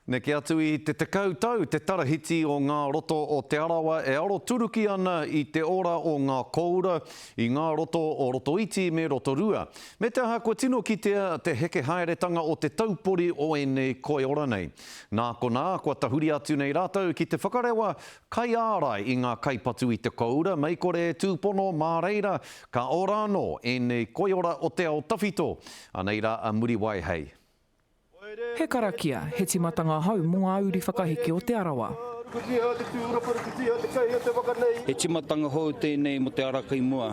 Ne ke atu I te tekau tau, te tarahiti o ngā roto o te arawa e aro turuki ana I te ora o ngā koura I ngā roto o roto iti me roto rua. Me te aha kua tino ki te heke haeretanga o te taupori o nei koe ora nei. Nā kona, kua tahuri atu nei rātou ki te whakarewa kai ārai I ngā kaipatu I te koura, mei kore tūpono mā reira, ka ora anō nei koe ora o te ao tawhito. Aneira a muri wai hei. He karakia, he timatanga hau mō ngā uri whakahiki o te arawa. He timatanga hou tēnei mo te araka I mua.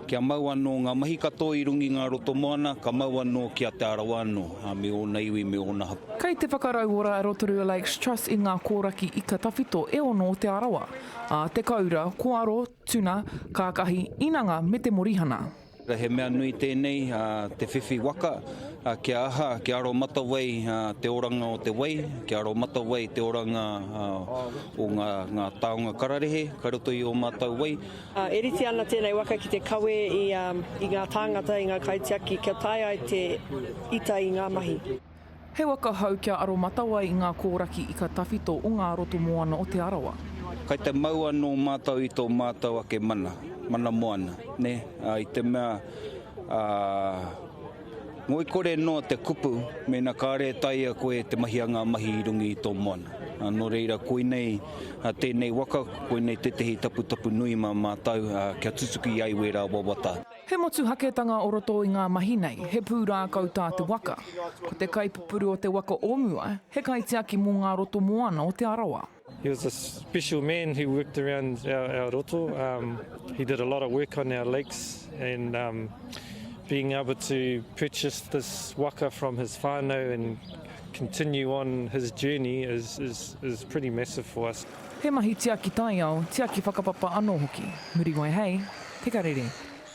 Kia mau anō ngā mahi katoa I rungi ngā roto moana, ka mau anō kia te arawa anō. Me o na iwi, me o na hapu. Kei te whakarau ora e Rotorua Lakes Trust I ngā kōraki I ka tawhito e ono o te arawa. Te kaura, ko aro, tuna, kākahi, inanga me te morihana. He mea nui tēnei, te whiwhi waka, kia aha, kia aro matawai te oranga o te wai, kia aro matawai te oranga o ngā taonga kararehe, ka roto I o mātou wai. E riti ana tēnei waka ki te kawe I ngā tāngata, I ngā kaitiaki, kia tae ai te ita I ngā mahi. He waka hau kia aro matawai I ngā kōraki I ka tawhito o ngā roto moana o te arawa. Kai te mau anō mātou I tō mātou ake mana moana, ne? I te mea, ngoi kore no te kupu, me na kāre taia koe te mahianga mahi I rungi I tō moana. Nō reira, koe nei tēnei waka, koe nei te tehi tapu nui mā mātou, kia tutuki ai wera wawata. He motu haketanga o roto I ngā mahi nei, he pūrā kautā te waka. Ko te kaipupuru o te waka omua, he kaitiaki mō ngā roto moana o te arawa. He was a special man who worked around our roto. He did a lot of work on our lakes and being able to purchase this waka from his whānau and continue on his journey is pretty massive for us. He mahi tiaki tai au, tiaki whakapapa anō hoki. Muri wai hei, te karere.